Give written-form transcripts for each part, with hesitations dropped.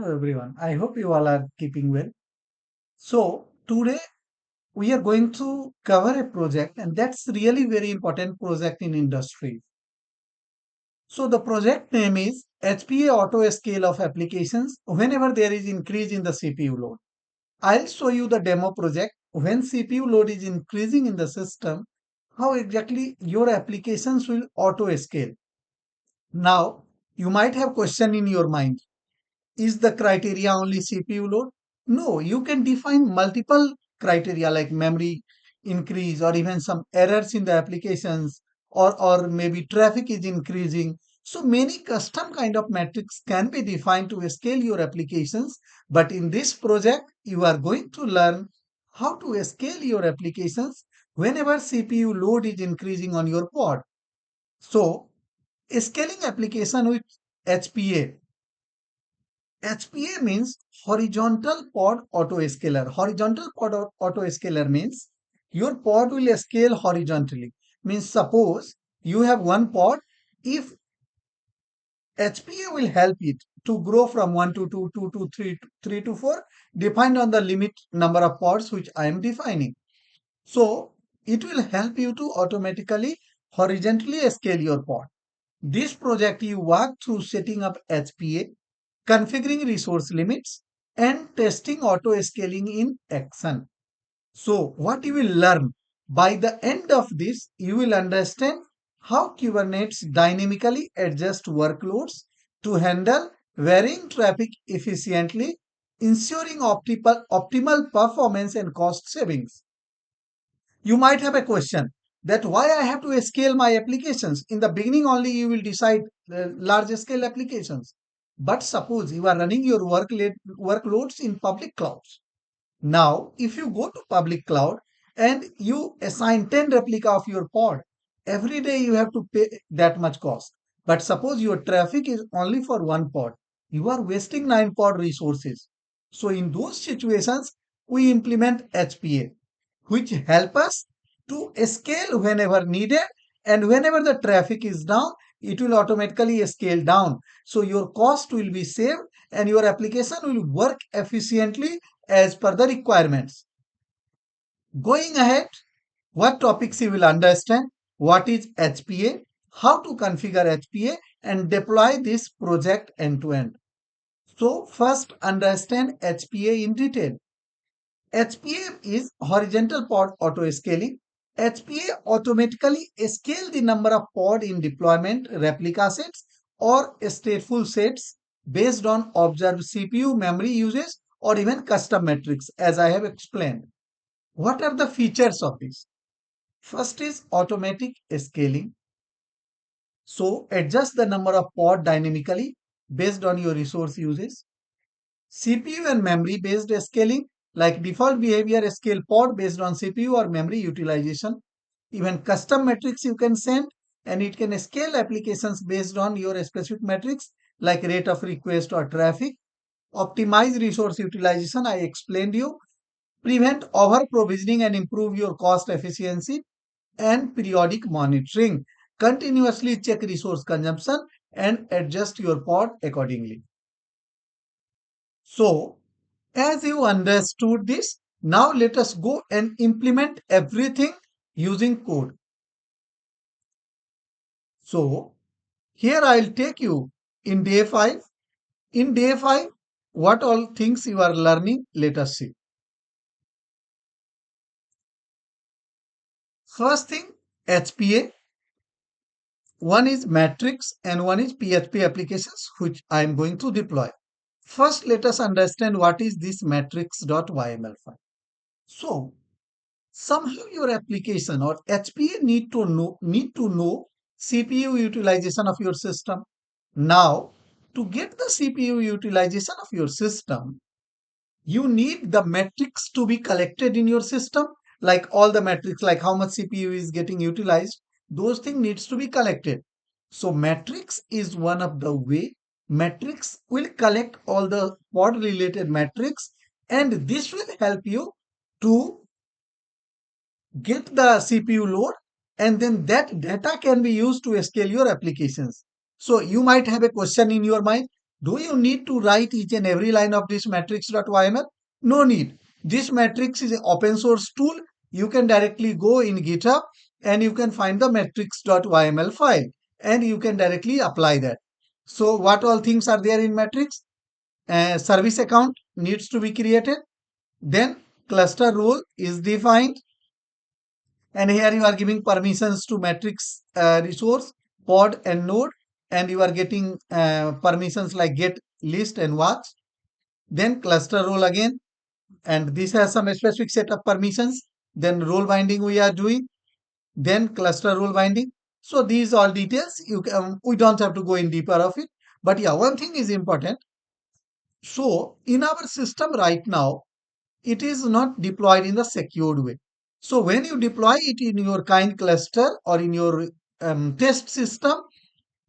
Hello everyone. I hope you all are keeping well. So today we are going to cover a project and that's really very important project in industry. So the project name is HPA auto scale of applications whenever there is increase in the CPU load. I'll show you the demo project when CPU load is increasing in the system, how exactly your applications will auto scale. Now you might have question in your mind. Is the criteria only CPU load? No, you can define multiple criteria like memory increase or even some errors in the applications or maybe traffic is increasing. So many custom kind of metrics can be defined to scale your applications. But in this project, you are going to learn how to scale your applications whenever CPU load is increasing on your pod. So scaling application with HPA. HPA means horizontal pod autoscaler. Horizontal pod autoscaler means your pod will scale horizontally. Means suppose you have one pod, if HPA will help it to grow from 1 to 2, 2 to 3, 3 to 4, depend on the limit number of pods which I am defining. So it will help you to automatically horizontally scale your pod. This project you work through setting up HPA, configuring resource limits, and testing auto scaling in action. So, what you will learn by the end of this, you will understand how Kubernetes dynamically adjusts workloads to handle varying traffic efficiently, ensuring optimal performance and cost savings. You might have a question that why I have to scale my applications. In the beginning only you will decide large scale applications. But suppose you are running your workloads in public clouds. Now, if you go to public cloud and you assign 10 replica of your pod, every day you have to pay that much cost. But suppose your traffic is only for one pod, you are wasting 9 pod resources. So in those situations, we implement HPA, which help us to scale whenever needed, and whenever the traffic is down, it will automatically scale down. So your cost will be saved and your application will work efficiently as per the requirements. Going ahead, what topics you will understand, what is HPA, how to configure HPA and deploy this project end to end. So first understand HPA in detail. HPA is horizontal pod auto scaling. HPA automatically scale the number of pod in deployment replica sets or stateful sets based on observed CPU memory uses or even custom metrics as I have explained. What are the features of this? First is automatic scaling. So adjust the number of pod dynamically based on your resource uses. CPU and memory based scaling, like default behavior scale pod based on CPU or memory utilization. Even custom metrics you can send and it can scale applications based on your specific metrics like rate of request or traffic. Optimize resource utilization, I explained you. Prevent over provisioning and improve your cost efficiency. And periodic monitoring. Continuously check resource consumption and adjust your pod accordingly. So, as you understood this, now let us go and implement everything using code. So, here I will take you in day 5. In day 5, what all things you are learning, let us see. First thing, HPA. One is matrix and one is PHP applications, which I am going to deploy. First, let us understand what is this matrix.yml file. So, somehow your application or HPA need to know CPU utilization of your system. Now, to get the CPU utilization of your system, you need the metrics to be collected in your system, like all the metrics, like how much CPU is getting utilized. Those things needs to be collected. So metrics is one of the way. Metrics will collect all the pod related metrics, and this will help you to get the CPU load, and then that data can be used to scale your applications. So you might have a question in your mind Do you need to write each and every line of this matrix.yml? No need. This matrix is an open source tool. You can directly go in GitHub and you can find the matrix.yml file and you can directly apply that. So what all things are there in matrix? Service account needs to be created. Then cluster role is defined. And here you are giving permissions to matrix resource, pod and node. And you are getting permissions like get, list and watch. Then cluster role again, and this has some specific set of permissions. Then role binding we are doing, then cluster role binding. So these all details you can, we don't have to go in deeper of it. But yeah, one thing is important. So in our system right now, it is not deployed in the secured way. So when you deploy it in your kind cluster or in your test system,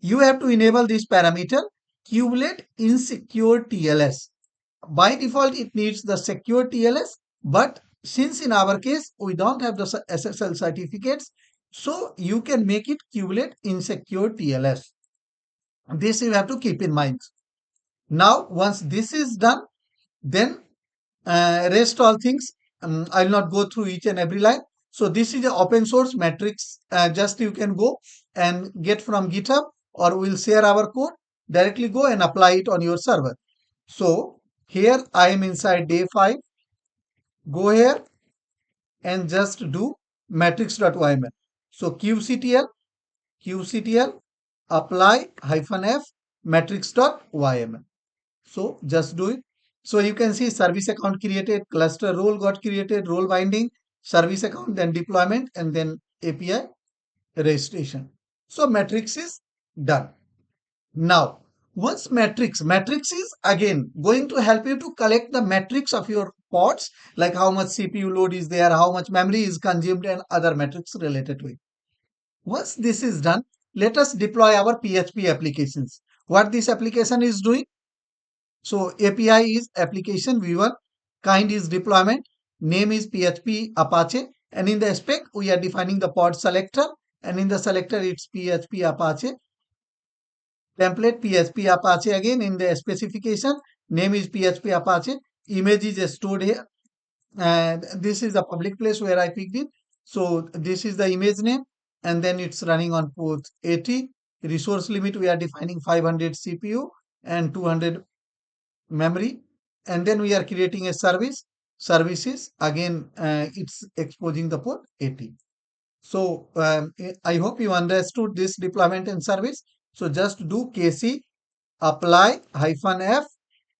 you have to enable this parameter kubelet insecure TLS. By default, it needs the secure TLS, but since in our case, we don't have the SSL certificates, so you can make it kubelet insecure TLS. This you have to keep in mind. Now, once this is done, then rest all things, I'll not go through each and every line. So this is an open source matrix. Just you can go and get from GitHub, or we'll share our code. Directly go and apply it on your server. So here I am inside day 5. Go here and just do matrix.yml. So qctl apply -f matrix.yml. So just do it. So you can see service account created, cluster role got created, role binding, service account, then deployment, and then API registration. So matrix is done. Now, once matrix is again going to help you to collect the metrics of your pods, like how much CPU load is there, how much memory is consumed, and other metrics related to it. Once this is done, let us deploy our PHP applications. What this application is doing? So API is application v1, kind is deployment, name is PHP Apache, and in the spec we are defining the pod selector, and in the selector it's PHP Apache. Template PHP Apache again in the specification, name is PHP Apache, image is stored here, and this is the public place where I picked it. So this is the image name, and then it's running on port 80. Resource limit we are defining 500 CPU and 200 memory, and then we are creating a services again, it's exposing the port 80. So I hope you understood this deployment and service. So just do kc apply -f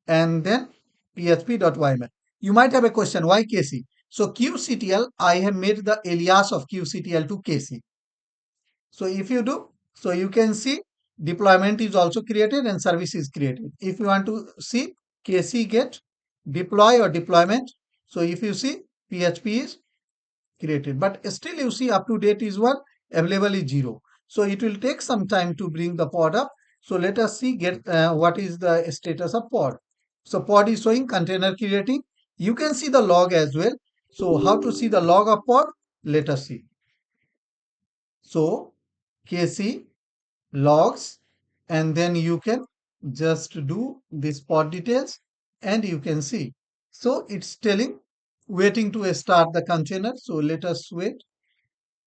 and then php.yml. You might have a question, why kc? So qctl, I have made the alias of qctl to kc. So if you do, so you can see deployment is also created and service is created. If you want to see kc get deploy or deployment, so if you see php is created, but still you see up to date is 1, available is 0. So it will take some time to bring the pod up. So let us see get what is the status of pod. So pod is showing container creating. You can see the log as well. So how to see the log of pod? Let us see. So kc logs, and then you can just do this pod details and you can see. So it's telling waiting to start the container. So let us wait.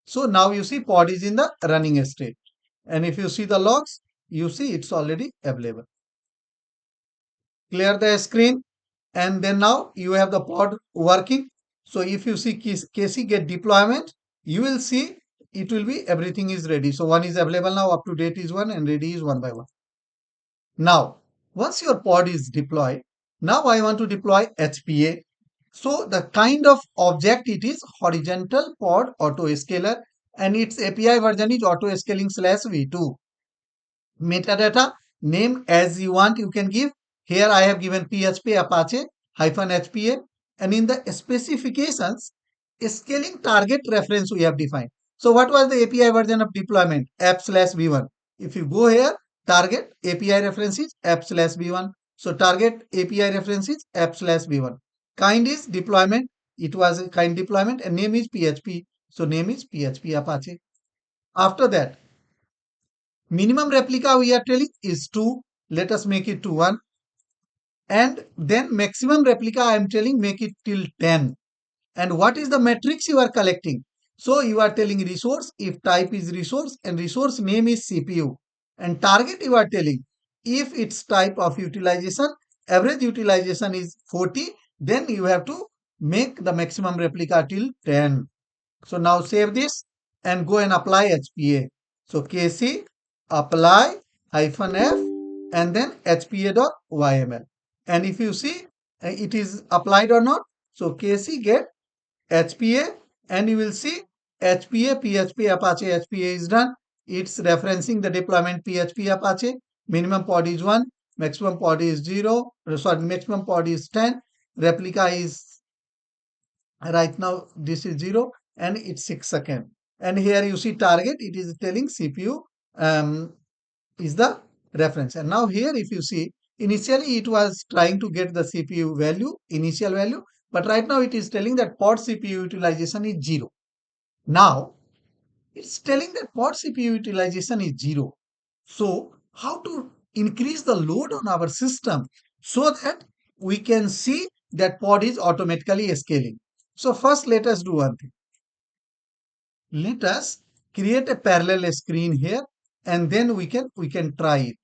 So now you see pod is in the running state. And if you see the logs, you see it's already available. Clear the screen. And then now you have the pod working. So if you see kc get deployment, you will see it will be everything is ready. So one is available now, up to date is 1 and ready is 1 by 1. Now, once your pod is deployed, now I want to deploy HPA. So the kind of object it is horizontal pod autoscaler, and its API version is autoscaling /v2. Metadata name as you want you can give. Here I have given PHP Apache -HPA, and in the specifications scaling target reference we have defined. So what was the API version of deployment? app/v1. If you go here, target API reference is app/v1. So target API reference is app/v1. Kind is deployment. It was a kind deployment, and name is PHP. So name is PHP Apache. After that, minimum replica we are telling is 2. Let us make it to 1. And then maximum replica I am telling make it till 10. And what is the matrix you are collecting? So you are telling resource if type is resource and resource name is CPU. And target you are telling if its type of utilization, average utilization is 40, then you have to make the maximum replica till 10. So now save this and go and apply HPA. So KC apply -f and then HPA.yml. And if you see it is applied or not, so KC get HPA and you will see HPA PHP Apache HPA is done. It's referencing the deployment PHP Apache. Minimum pod is 1, maximum pod is 0, sorry, maximum pod is 10, replica is right now this is 0 and it's 6 seconds. And here you see target, it is telling CPU is the reference. And now here if you see, initially it was trying to get the CPU value, initial value, but right now it is telling that pod CPU utilization is 0. Now it's telling that pod CPU utilization is 0. So how to increase the load on our system so that we can see that pod is automatically scaling. So first let us do one thing. Let us create a parallel screen here and then we can try it.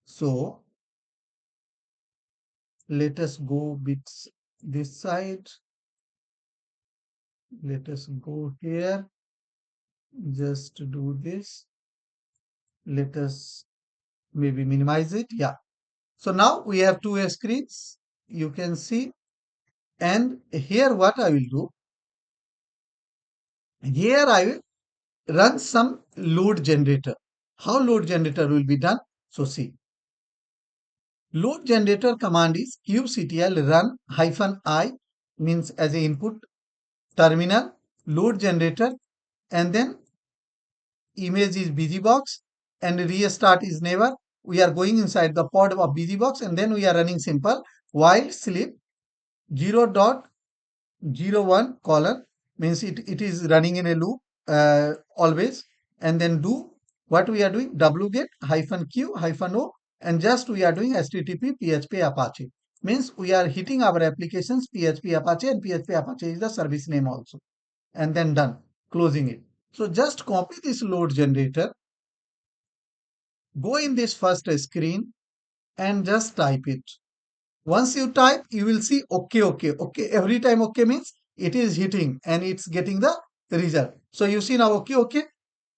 So let us go bits this side. Let us go here. Just do this. Let us maybe minimize it. Yeah. So now we have two screens. You can see. And here what I will do. Here I will run some load generator. How load generator will be done? So see. Load generator command is kubectl run -i means as a input terminal load generator and then image is busybox and restart is never. We are going inside the pod of busybox and then we are running simple while sleep 0.01 colon means it is running in a loop always and then do what we are doing wget -q -o and just we are doing http php apache means we are hitting our applications php apache and php apache is the service name also and then done closing it. So just copy this load generator, go in this first screen and just type it. Once you type, you will see okay, okay, okay. Every time okay means it is hitting and it's getting the result. So you see now okay, okay.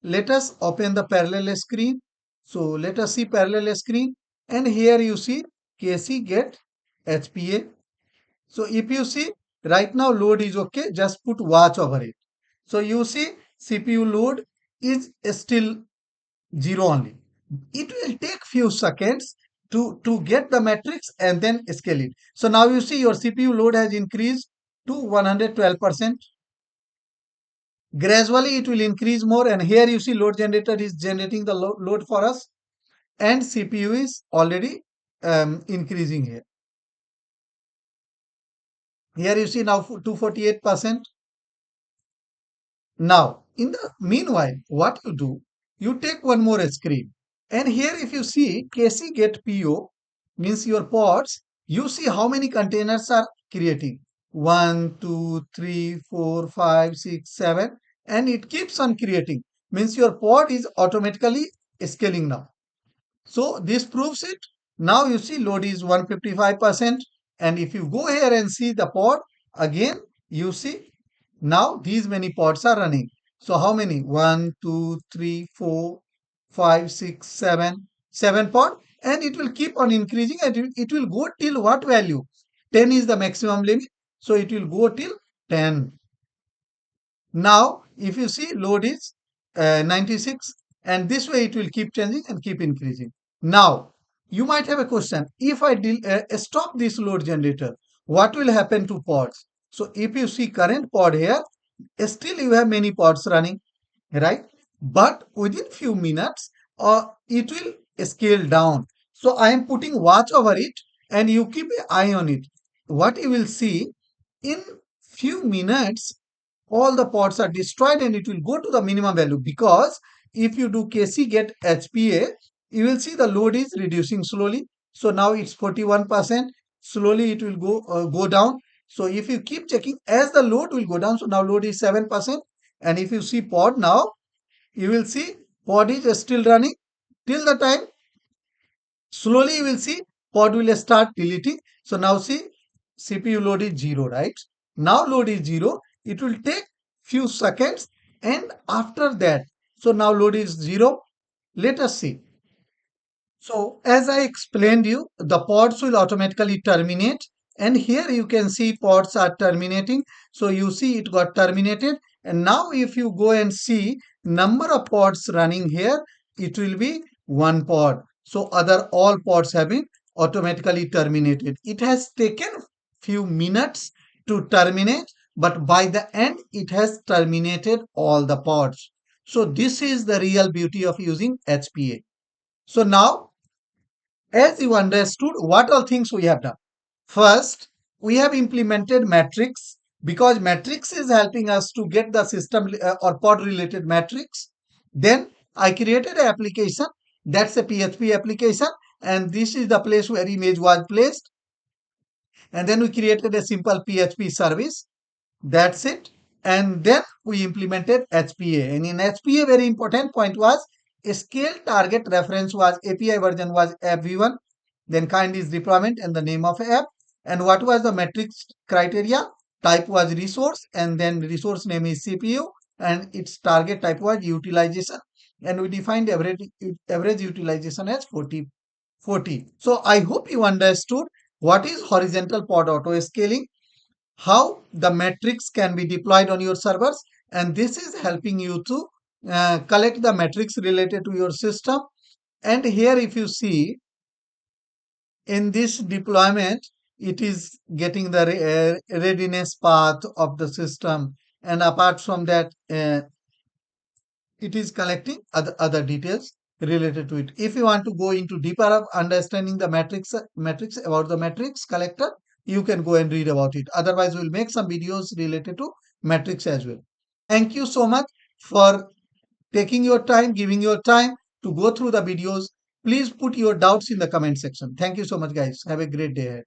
Let us open the parallel screen. So let us see parallel screen and here you see KC get HPA. So if you see right now load is okay, just put watch over it. So you see CPU load is still 0 only. It will take few seconds to get the matrix and then scale it. So now you see your CPU load has increased to 112%. Gradually it will increase more and here you see load generator is generating the load for us and CPU is already increasing here. Here you see now 248%. Now, in the meanwhile, what you do, you take one more screen. And here if you see KC get PO means your pods, you see how many containers are creating. 1, 2, 3, 4, 5, 6, 7 and it keeps on creating. Means your pod is automatically scaling now. So this proves it. Now you see load is 155% and if you go here and see the pod again you see now these many pods are running. So how many? 1, 2, 3, 4, 5, 6, 7. 7 pod and it will keep on increasing and it will go till what value? 10 is the maximum limit. So it will go till 10. Now if you see load is 96 and this way it will keep changing and keep increasing. Now you might have a question. If I stop this load generator, what will happen to pods? So if you see current pod here, still you have many pods running, right? But within few minutes, it will scale down. So I am putting watch over it and you keep an eye on it. What you will see in few minutes, all the pods are destroyed and it will go to the minimum value because if you do KC get HPA, you will see the load is reducing slowly. So now it's 41%. Slowly it will go down. So if you keep checking as the load will go down, so now load is 7%. And if you see pod now, you will see pod is still running till the time. Slowly you will see pod will start deleting. So now see CPU load is 0, right? Now load is 0. It will take few seconds, and after that, so now load is 0. Let us see. So as I explained you, the pods will automatically terminate, and here you can see pods are terminating. So you see it got terminated, and now if you go and see number of pods running here, it will be one pod. So other all pods have been automatically terminated. It has taken few minutes to terminate, but by the end it has terminated all the pods. So this is the real beauty of using HPA. So now, as you understood, what all things we have done. First, we have implemented matrix because matrix is helping us to get the system or pod related matrix. Then I created an application, that's a PHP application, and this is the place where image was placed. And then we created a simple PHP service. That's it. And then we implemented HPA. And in HPA, very important point was a scale target reference was API version was app v1, then kind is deployment and the name of app. And what was the metrics criteria? Type was resource, and then resource name is CPU, and its target type was utilization. And we defined average utilization as 40. So I hope you understood what is horizontal pod auto scaling, how the metrics can be deployed on your servers, and this is helping you to collect the metrics related to your system. And here if you see in this deployment, it is getting the readiness path of the system, and apart from that it is collecting other details related to it. If you want to go into deeper of understanding the metrics about the metrics collector, you can go and read about it. Otherwise, we'll make some videos related to metrics as well. Thank you so much for taking your time, giving your time to go through the videos. Please put your doubts in the comment section. Thank you so much, guys. Have a great day ahead.